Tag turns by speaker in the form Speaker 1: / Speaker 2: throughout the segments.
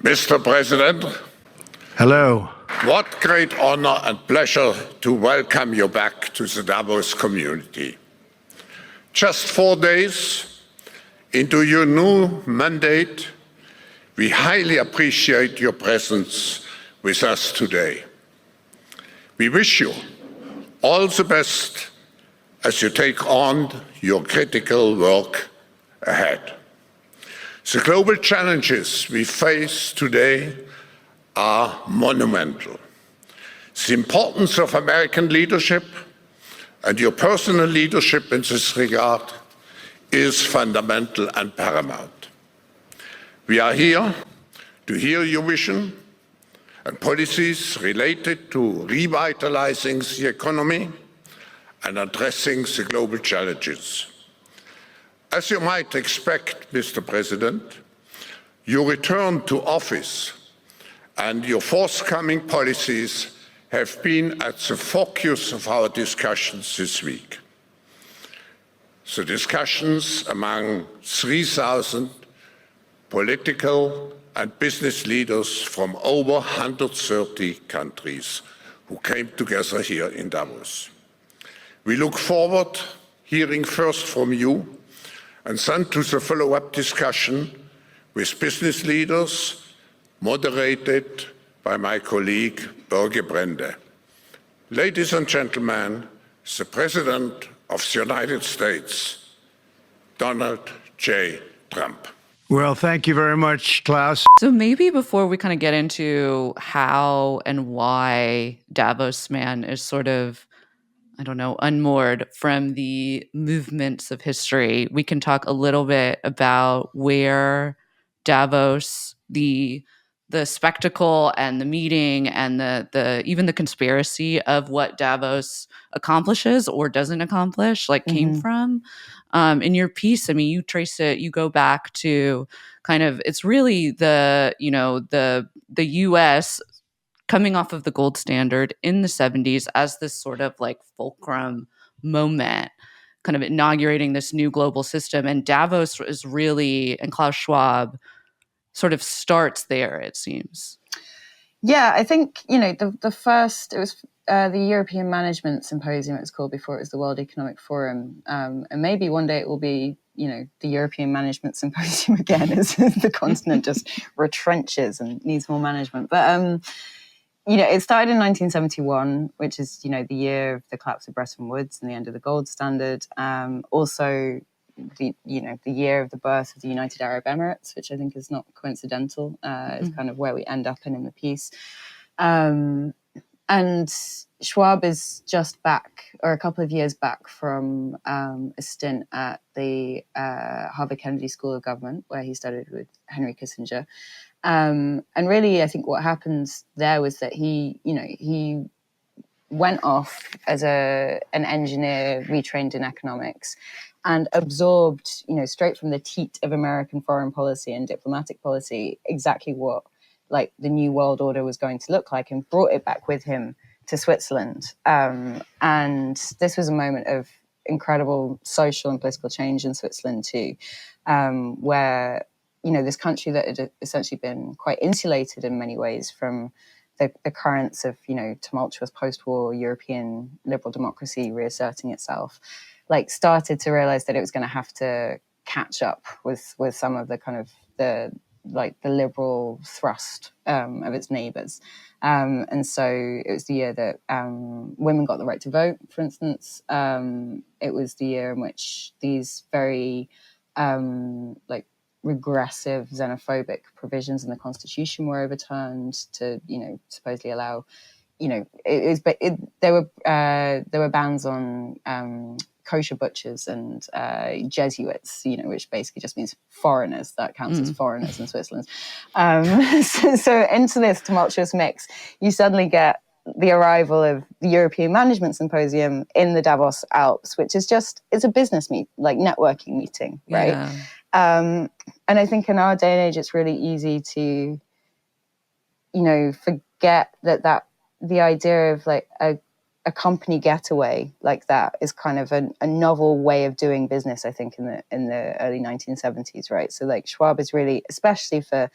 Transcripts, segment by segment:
Speaker 1: Mr. President.
Speaker 2: Hello.
Speaker 1: What great honor and pleasure to welcome you back to the Davos community. Just 4 days into your new mandate, we highly appreciate your presence with us today. We wish you all the best as you take on your critical work ahead. The global challenges we face today are monumental. The importance of American leadership and your personal leadership in this regard is fundamental and paramount. We are here to hear your vision and policies related to revitalizing the economy and addressing the global challenges. As you might expect, Mr. President, your return to office and your forthcoming policies have been at the focus of our discussions this week. The discussions among 3,000 political and business leaders from over 130 countries who came together here in Davos. We look forward hearing first from you and then to the follow-up discussion with business leaders, moderated by my colleague, Børge Brende. Ladies and gentlemen, the President of the United States, Donald J. Trump.
Speaker 2: Well, thank you very much, Klaus.
Speaker 3: So maybe before we kind of get into how and why Davos man is sort of, I don't know, unmoored from the movements of history, we can talk a little bit about where Davos, the spectacle and the meeting and the even the conspiracy of what Davos accomplishes or doesn't accomplish, came from. In your piece, I mean, you trace it, you go back to kind of, it's really the US coming off of the gold standard in the 70s as this sort of like fulcrum moment, kind of inaugurating this new global system. And Davos is really, and Klaus Schwab sort of starts there, it seems.
Speaker 4: Yeah, I think, the first, it was the European Management Symposium, it was called before it was the World Economic Forum. And maybe one day it will be, the European Management Symposium again as the continent just retrenches and needs more management. But, it started in 1971, which is, the year of the collapse of Bretton Woods and the end of the gold standard. Also, the year of the birth of the United Arab Emirates, which I think is not coincidental. Is kind of where we end up in the piece. And Schwab is just back, or a couple of years back from a stint at the Harvard Kennedy School of Government, where he studied with Henry Kissinger. And really, I think what happened there was that he went off as an engineer, retrained in economics, and absorbed, straight from the teat of American foreign policy and diplomatic policy, exactly what like the new world order was going to look like, and brought it back with him to Switzerland. And this was a moment of incredible social and political change in Switzerland too, where this country that had essentially been quite insulated in many ways from the currents of, tumultuous post-war European liberal democracy reasserting itself, started to realize that it was going to have to catch up with some of the kind of the liberal thrust of its neighbors. And so it was the year that women got the right to vote, for instance. It was the year in which these very regressive xenophobic provisions in the Constitution were overturned to, supposedly allow, there were bans on kosher butchers and Jesuits, which basically just means foreigners. That counts as foreigners in Switzerland. So into this tumultuous mix, you suddenly get the arrival of the European Management Symposium in the Davos Alps, which is it's a business networking meeting, right?
Speaker 3: Yeah.
Speaker 4: And I think in our day and age, it's really easy to, forget that the idea of a company getaway like that is kind of a novel way of doing business, I think, in the early 1970s, right? So Schwab is really, especially for,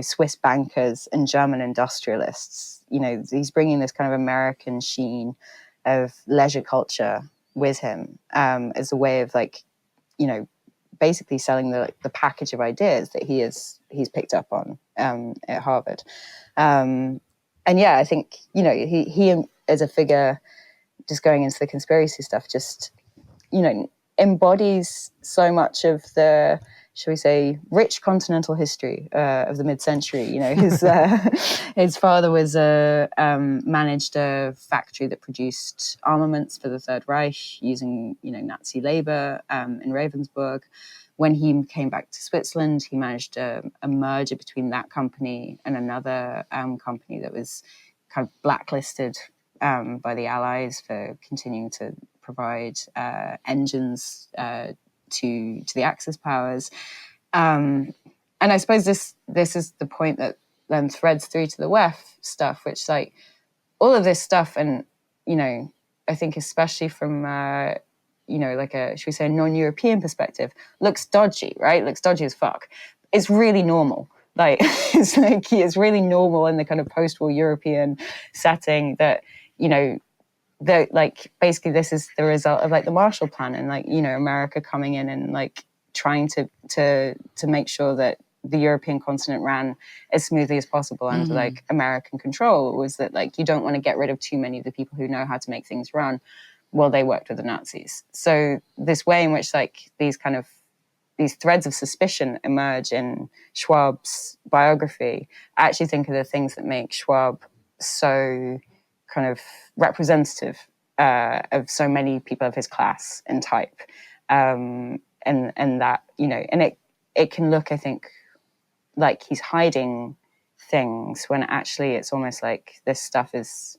Speaker 4: Swiss bankers and German industrialists. He's bringing this kind of American sheen of leisure culture with him as a way of basically selling the package of ideas that he's picked up on at Harvard. I think he as a figure, just going into the conspiracy stuff, just embodies so much of the, shall we say, rich continental history of the mid-century. His father was managed a factory that produced armaments for the Third Reich using Nazi labor in Ravensburg. When he came back to Switzerland, he managed a merger between that company and another company that was kind of blacklisted by the Allies for continuing to provide engines to the Axis powers. And I suppose this is the point that then threads through to the WEF stuff, which all of this stuff, and I think especially from should we say, a non-European perspective, looks dodgy, right? Looks dodgy as fuck. It's really normal. It's really normal in the kind of post-war European setting that basically this is the result of the Marshall Plan and America coming in and trying to make sure that the European continent ran as smoothly as possible under American control. Was that you don't want to get rid of too many of the people who know how to make things run. Well, they worked with the Nazis. So this way in which these threads of suspicion emerge in Schwab's biography, I actually think are the things that make Schwab so kind of representative of so many people of his class and type. And that, and it can look, I think, like he's hiding things when actually it's almost like this stuff is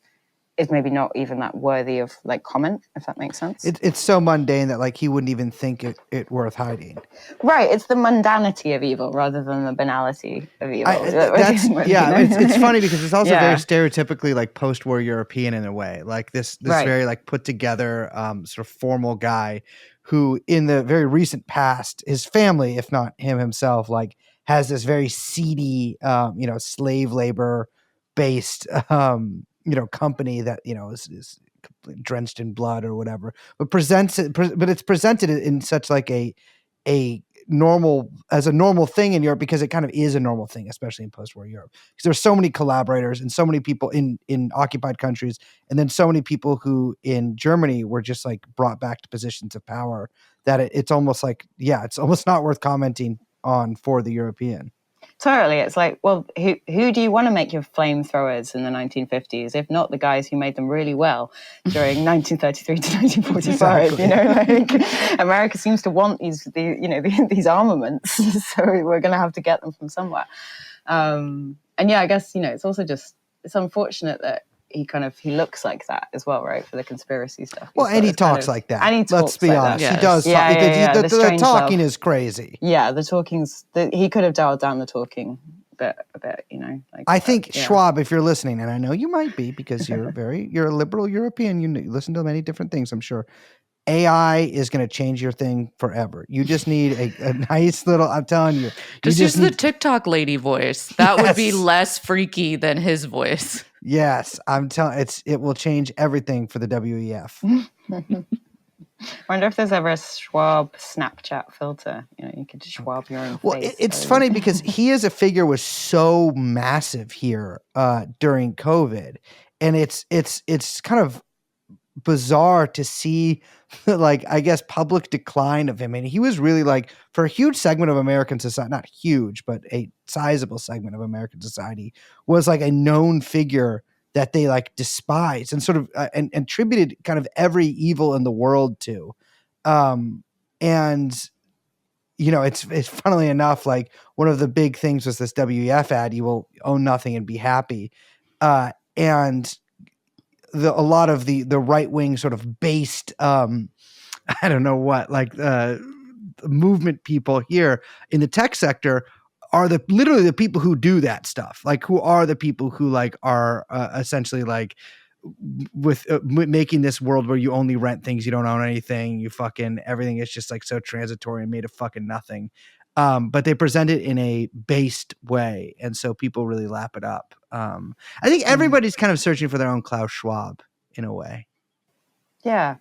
Speaker 4: maybe not even that worthy of comment, if that makes sense.
Speaker 5: It's so mundane that he wouldn't even think it worth hiding.
Speaker 4: Right. It's the mundanity of evil rather than the banality of evil.
Speaker 5: It's funny because it's also very stereotypically post-war European in a way. This
Speaker 4: right.
Speaker 5: very put together sort of formal guy who in the very recent past, his family, if not him himself, has this very seedy, slave labor based company that is drenched in blood or whatever, but it's presented in such a normal thing in Europe, because it kind of is a normal thing, especially in post-war Europe, because there's so many collaborators and so many people in occupied countries, and then so many people who in Germany were just brought back to positions of power that it's almost it's almost not worth commenting on for the European.
Speaker 4: Totally. It's well, who do you want to make your flamethrowers in the 1950s, if not the guys who made them really well during 1933 to 1945?
Speaker 5: Exactly.
Speaker 4: America seems to want these armaments, so we're going to have to get them from somewhere. I guess it's also it's unfortunate that he looks like that as well, right? For the conspiracy stuff.
Speaker 5: Well, and he talks like that.
Speaker 4: And he talks
Speaker 5: Let's be honest.
Speaker 4: That.
Speaker 5: He does. The talking is crazy.
Speaker 4: Yeah, the talking's. He could have dialed down the talking a bit.
Speaker 5: I think Schwab, if you're listening, and I know you might be because you're a liberal European. You listen to many different things, I'm sure. AI is going to change your thing forever. You just need a nice little, I'm telling you.
Speaker 3: Just use the TikTok lady voice. That would be less freaky than his voice.
Speaker 5: Yes, I'm telling it will change everything for the WEF.
Speaker 4: I wonder if there's ever a Schwab Snapchat filter. You could Schwab your own face.
Speaker 5: Well, it's funny because he as a figure was so massive here during COVID. And it's kind of bizarre to see I guess public decline of him. And he was really for a huge segment of American society, not huge, but a sizable segment of American society, was a known figure that they despised and sort of and attributed kind of every evil in the world to. It's funnily enough, one of the big things was this WEF ad, you will own nothing and be happy. And a lot of the right-wing sort of based, I don't know what, movement people here in the tech sector are literally the people who do that stuff. Who are the people who are essentially with making this world where you only rent things, you don't own anything, you fucking everything is just like so transitory and made of fucking nothing. But they present it in a based way, and so people really lap it up. I think everybody's kind of searching for their own Klaus Schwab in a way.
Speaker 4: Yeah.